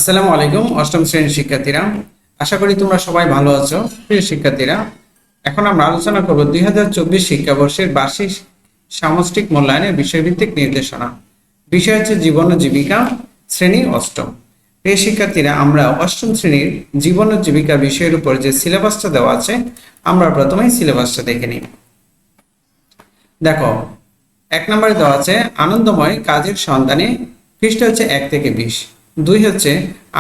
আসসালামু আলাইকুম অষ্টম শ্রেণীর শিক্ষার্থীরা, আশা করি তোমরা সবাই ভালো আছো। প্রিয় শিক্ষার্থীরা, এখন আমরা আলোচনা করব 2024 শিক্ষাবর্ষের বার্ষিক সামষ্টিক মূল্যায়নের বিষয়ভিত্তিক নির্দেশনা। বিষয় হচ্ছে জীবন ও জীবিকা, শ্রেণী অষ্টম। প্রিয় শিক্ষার্থীরা, আমরা অষ্টম শ্রেণীর জীবন ও জীবিকা বিষয়ের উপর যে সিলেবাসটা দেওয়া আছে, আমরা প্রথমেই সিলেবাসটা দেখে নিই। দেখো, 1 নম্বরে দেওয়া আছে আনন্দময় কাজের সন্ধানে, পৃষ্ঠা হচ্ছে 1 থেকে 20। 2 হচ্ছে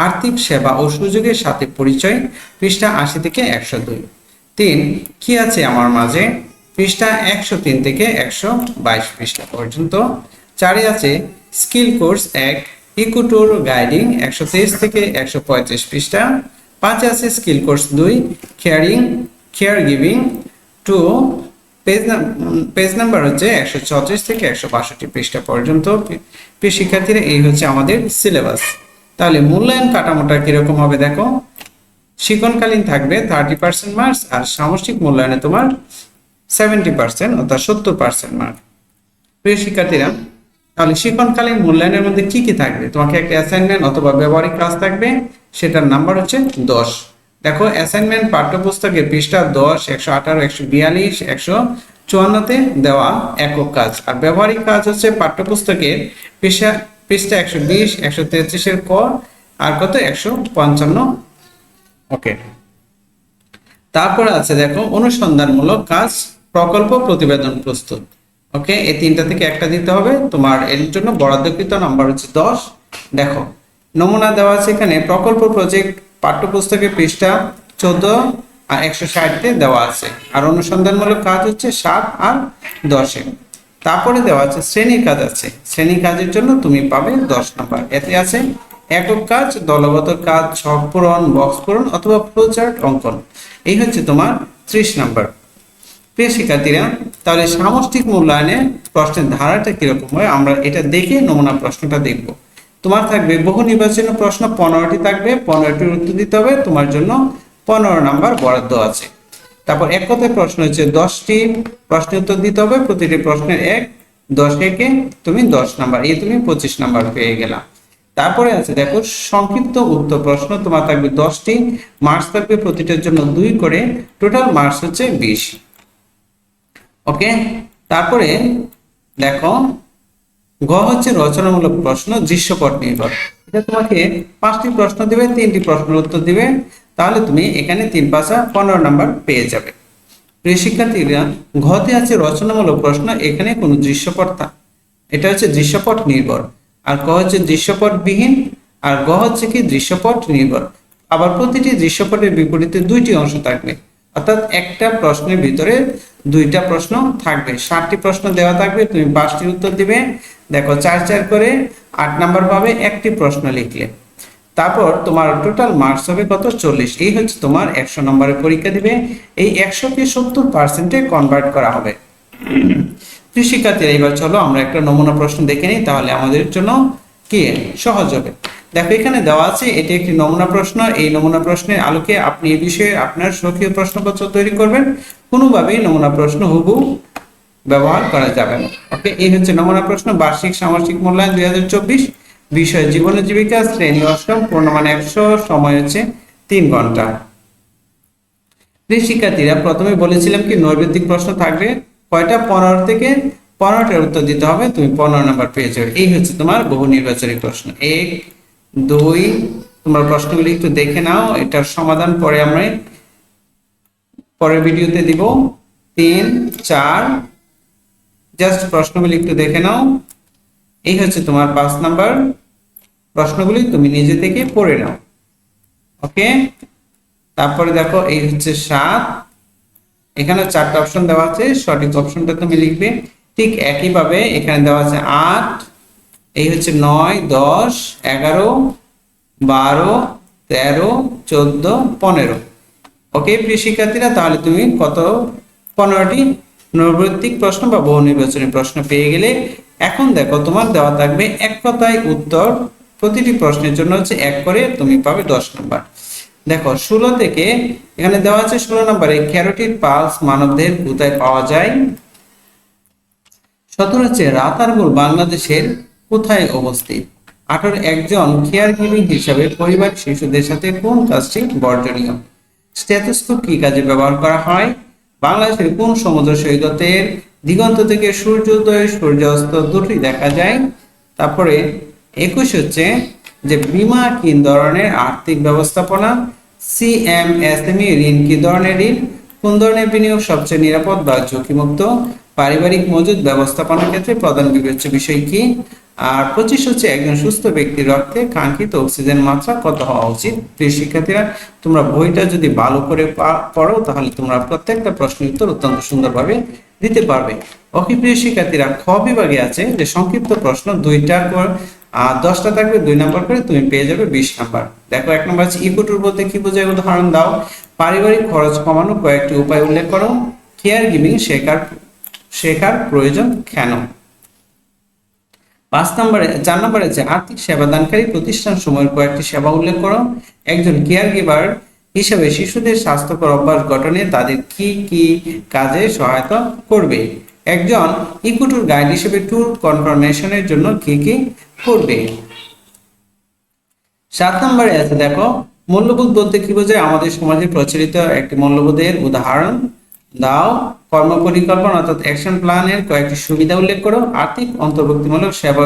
আর্থিক সেবা ও সুযোগের সাথে পরিচয়, পৃষ্ঠা 80 থেকে 102। 3 কি আছে আমার মাঝে, পৃষ্ঠা 103 থেকে 122 পৃষ্ঠা পর্যন্ত। 4 আছে স্কিল কোর্স 1 ইকোট্যুর গাইডিং, 123 থেকে 135 পৃষ্ঠা। 5 আছে skill course 2 care giving 2, page number হচ্ছে 134 থেকে 162 পৃষ্ঠা পর্যন্ত। প্রিয় শিক্ষার্থীরা, এই হচ্ছে আমাদের সিলেবাস। তাহলে মূল্যায়ন কাঠামোটা কিরকম হবে দেখো, শিক্ষণকালীন থাকবে 30% মার্কস, আর সামষ্টিক মূল্যায়নে তোমার 70% অর্থাৎ 70% মার্ক। প্রিয় শিক্ষার্থীরা, তাহলে শিক্ষণকালীন মূল্যায়নের মধ্যে কি কি থাকবে, তোমাকে একটা অ্যাসাইনমেন্ট অথবা ব্যবহারিক কাজ থাকবে, সেটার নাম্বার হচ্ছে 10। দেখো, অ্যাসাইনমেন্ট পাঠ্যপুস্তকের পৃষ্ঠা 10, 118, 142, 154-তে দেওয়া একক কাজ, আর ব্যবহারিক কাজ হচ্ছে পাঠ্যপুস্তকের পৃষ্ঠা 120, 133-এর ক, আর কত 155। ওকে, তারপরে আছে দেখো অনুসন্ধানমূলক কাজ, প্রকল্প প্রতিবেদন প্রস্তুত। ওকে, এই তিনটা থেকে একটা দিতে হবে, তোমার এর জন্য বরাদ্দকৃত নাম্বার হচ্ছে 10। দেখো, নমুনা দেওয়া আছে এখানে, প্রকল্প প্রজেক্ট পাঠ্যপুস্তকের পৃষ্ঠা 14 আর 160-তে দেওয়া আছে, আর অনুসন্ধানমূলক কাজ হচ্ছে 7 আর 10-এ। তারপরে দেওয়া আছে শ্রেণীর কাজ আছে, শ্রেণীর কাজের জন্য তুমি পাবে 10 নাম্বার। এতে আছে একক কাজ, দলগত কাজ, ছক পূরণ, বক্স পূরণ অথবা ফ্লোচার্ট অঙ্কন, এই হচ্ছে তোমার 30 নাম্বার। প্রিয় শিক্ষার্থীরা, তাহলে সামষ্টিক মূল্যায়নে প্রশ্নের ধারাটা কিরকম হয় আমরা এটা দেখে নমুনা প্রশ্নটা দেখব। তোমার থাকবে বহু নির্বাচনী প্রশ্ন 15টি থাকবে, 15টির উত্তর দিতে হবে, তোমার জন্য 15 নাম্বার বরাদ্দ আছে। তারপর এক কথায় প্রশ্ন হচ্ছে 10টি প্রশ্নের উত্তর দিতে হবে, প্রতিটি প্রশ্নের 10 থেকে তুমি 10 নাম্বার, এই তুমি 25 নাম্বার পেয়ে গেলা। তারপরে আছে দেখো সংক্ষিপ্ত উত্তর প্রশ্ন, তোমার থাকবে 10টি, মার্কস থাকবে প্রতিটার জন্য 2 করে, টোটাল মার্কস হচ্ছে 20। ওকে, তারপরে দেখো গ হচ্ছে রচনামূলক প্রশ্ন, দৃশ্যপট নির্ভর। এটা তোমাকে 5টি প্রশ্ন দিবে, 3টি প্রশ্নের উত্তর দিবে, তাহলে তুমি এখানে 3 5 15 নাম্বার পেয়ে যাবে। প্রিয় শিক্ষার্থীরা, ঘতে আছে রচনামূলক প্রশ্ন, এখানে কোনো দৃশ্যপট এটা হচ্ছে দৃশ্যপট নির্ভর, আর ক হচ্ছে দৃশ্যপট বিহীন, আর গ হচ্ছে কি দৃশ্যপট নির্ভর। আবার প্রতিটি দৃশ্যপটের বিপরীতে 2টি অংশ থাকবে, অর্থাৎ একটা প্রশ্নের ভিতরে 2টা প্রশ্ন থাকবে। 7টি প্রশ্ন দেওয়া থাকবে, তুমি 5টির উত্তর দিবে। দেখো 4 4 করে 8 নাম্বার পাবে একটি প্রশ্ন লিখলে। তারপর তোমার টোটাল মার্কস হবে কত, 40। এই হচ্ছে তোমার 100 নম্বরের পরীক্ষা দিবে, এই 100কে 70%-এ কনভার্ট করা হবে। প্রিয় শিক্ষার্থীরা, এবার চলো আমরা একটা নমুনা প্রশ্ন দেখে নিই, তাহলে আমাদের জন্য কি সহজ হবে। দেখো এখানে দেওয়া আছে, এটি একটি নমুনা প্রশ্ন। এই নমুনা প্রশ্নের আলোকে আপনি এই বিষয়ে আপনার স্বকীয় প্রশ্নপত্র তৈরি করবেন। কোনোভাবেই নমুনা প্রশ্ন হুবহু ব্যবহার করা যাবে না। ওকে, এই হচ্ছে নমুনা প্রশ্ন, বার্ষিক সামষ্টিক মূল্যায়ন 2024, বিষয় জীবন ও জীবিকা, শ্রেণী অষ্টম, পূর্ণমান 100, সময় হচ্ছে 3 ঘন্টা। প্রিয় শিক্ষার্থীরা, প্রথমে বলেছিলাম কি নৈর্ব্যক্তিক প্রশ্ন থাকবে কয়টা, 15 থেকে 15টার উত্তর দিতে হবে, তুমি 15 নাম্বার পেয়ে যাবে। এই হচ্ছে তোমার বহু নির্বাচনী প্রশ্ন 1 2। তোমরা প্রশ্নগুলি একটু দেখে নাও, এটার সমাধান পরে আমরা পরের ভিডিওতে দিব। 3 4, জাস্ট প্রশ্নগুলি একটু দেখে নাও। এই হচ্ছে তোমার 5 নাম্বার, প্রশ্নগুলি তুমি নিজে থেকে পড়ে নাও। ওকে, তারপরে দেখো এই হচ্ছে 7, এখানে 4টা অপশন দেওয়া আছে, সঠিক অপশনটা তুমি লিখবে। ঠিক একইভাবে এখানে দেওয়া আছে 8, এই হচ্ছে 9 10 11 12 13 14 15। ওকে প্রিয় শিক্ষার্থীরা, তাহলে তুমি কত 15টি নৈর্ব্যক্তিক প্রশ্ন বা বহু নির্বাচনী প্রশ্ন পেয়ে গেলে। এখন দেখো তোমার দেওয়া থাকবে এক কথায় উত্তর, প্রতিটি প্রশ্নের জন্য হচ্ছে 1 করে, তুমি পাবে 10 নাম্বার। দেখো 16 থেকে এখানে দেওয়া আছে 16 নম্বরে ক্যারোটিড পালস মানবদেহের কোথায় পাওয়া যায়। 17 হচ্ছে রাতারগুল বাংলাদেশের কোথায় অবস্থিত। 18 একজন কেয়ার গিভিং হিসাবে পরিবার শিশুদের সাথে কোন কাজটি বর্জনীয়? স্টেথোস্কোপ কি কাজে ব্যবহার করা হয়? বাংলাদেশের কোন সমুদ্র সৈকতের দিগন্ত থেকে সূর্যোদয় সূর্যাস্ত দুটি দেখা যায়? তারপরে 21 হচ্ছে যে বীমা কি ধরনের আর্থিক ব্যবস্থাপনা? সিএমএসএমই ঋণ কি ধরনের ঋণ? কোন ধরনের বিনিয়োগ সবচেয়ে নিরাপদ বা ঝুঁকিমুক্ত? পারিবারিক মজুদ ব্যবস্থাপনার ক্ষেত্রে প্রধান বিবেচ্য বিষয় কি? আর 25 হচ্ছে একজন সুস্থ ব্যক্তির রক্তে কাঙ্ক্ষিত অক্সিজেন মাত্রা কত হওয়া উচিত? প্রিয় শিক্ষার্থীরা, তোমরা বইটা যদি ভালো করে পড়ো তাহলে তোমরা প্রত্যেকটা প্রশ্নের উত্তর অত্যন্ত সুন্দরভাবে দিতে পারবে। ওকে প্রিয় শিক্ষার্থীরা, খ বিভাগে আছে যে সংক্ষিপ্ত প্রশ্ন 2টা 10টা থাকবে, 2 নাম্বার করে, তুমি পেয়ে যাবে 20 নাম্বার। দেখো 1 নাম্বার আছে ইকোট্যুর বলতে কি বোঝায়, উদাহরণ দাও। পারিবারিক খরচ কমানোর কয়েকটি উপায় উল্লেখ করো। কেয়ার গিভিং শেখার প্রয়োজন কেন? 4 নম্বরে আছে আর্থিক সেবাদানকারী প্রতিষ্ঠান সমূহের কয়েকটি সেবা উল্লেখ করো। একজন কেয়ার গিভার হিসেবে শিশুদের স্বাস্থ্যকর অভ্যাস গঠনে তাদের কি কি কাজে সহায়তা করবে? একজন ইকোট্যুর গাইড হিসেবে ট্যুর কনফার্মেশনের জন্য কি কি করবে? 7 নম্বরে আছে দেখো মূল্যবোধ বলতে কি বোঝায়? আমাদের সমাজে প্রচলিত একটি মূল্যবোধের উদাহরণ দাও। কর্ম পরিকল্পনা অর্থাৎ অ্যাকশন প্ল্যানের কয়েকটি সুবিধা উল্লেখ করো। আর্থিক অন্তর্ভুক্তিমূলক সেবা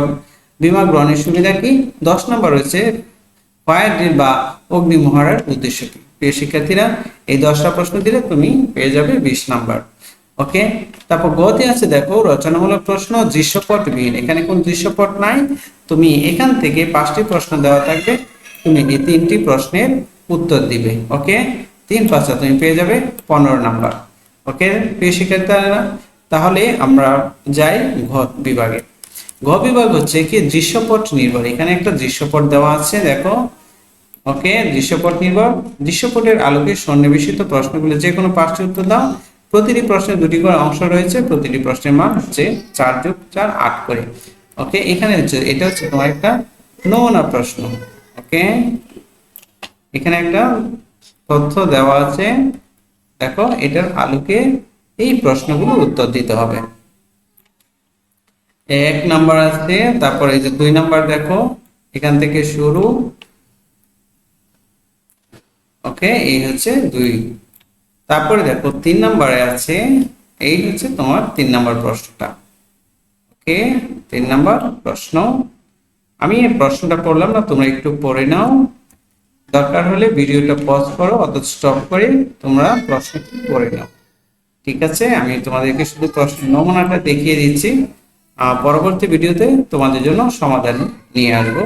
বীমা গ্রহণের সুবিধা কি? 10 নম্বর হচ্ছে ফায়ার ড্রিল বা অগ্নি মহড়ার উদ্দেশ্য কি? প্রিয় শিক্ষার্থীরা, এই 10টা প্রশ্ন দিলে তুমি পেয়ে যাবে 20 নাম্বার। ওকে, তারপর গতে আছে দেখো রচনামূলক প্রশ্ন দৃশ্যপটবিহীন। এখানে কোন দৃশ্যপট নাই, তুমি এখান থেকে 5টি প্রশ্ন দেওয়া থাকবে, তুমি এই 3টি প্রশ্নের উত্তর দিবে। ওকে, 3 5 তুমি পেয়ে যাবে 15 নাম্বার। ওকে প্রিয় শিক্ষার্থীরা, তাহলে আমরা যাই ঘ বিভাগে। ঘ বিভাগ হচ্ছে কি দৃশ্যপট নির্ভর। এখানে একটা দৃশ্যপট দেওয়া আছে দেখো। ওকে, দৃশ্যপট নির্ভর। দৃশ্যপটের আলোকে সন্নিবেশিত প্রশ্নগুলো যে কোনো 5টি উত্তর দাও। প্রতিটি প্রশ্নে 2টি করে অংশ রয়েছে, প্রতিটি প্রশ্নের মান হচ্ছে 4 + 4 8 করে। ওকে, এখানে হচ্ছে এটা হচ্ছে তোমার একটা নমুনা প্রশ্ন। ওকে, এখানে একটা তথ্য দেওয়া আছে, দেখো এটার আলোকে এই প্রশ্নগুলোর উত্তর দিতে হবে। 1 নাম্বার আছে, তারপর এই যে 2 নাম্বার দেখো এখান থেকে শুরু। ওকে, এই হচ্ছে 2। তারপরে দেখো 3 নাম্বারে আছে, এই হচ্ছে তোমার 3 নাম্বার প্রশ্নটা। ওকে, 3 নাম্বার প্রশ্ন। আমি এই প্রশ্নটা পড়লাম না, তোমরা একটু পড়ে নাও, দরকার হলে ভিডিওটা পজ করো অথবা স্টপ করে তোমরা প্রশ্নটি পড়ে নাও। ঠিক আছে, আমি তোমাদেরকে শুধু প্রশ্ন নমুনাটা দেখিয়ে দিচ্ছি, পরবর্তী ভিডিওতে তোমাদের জন্য সমাধান নিয়ে আসবো।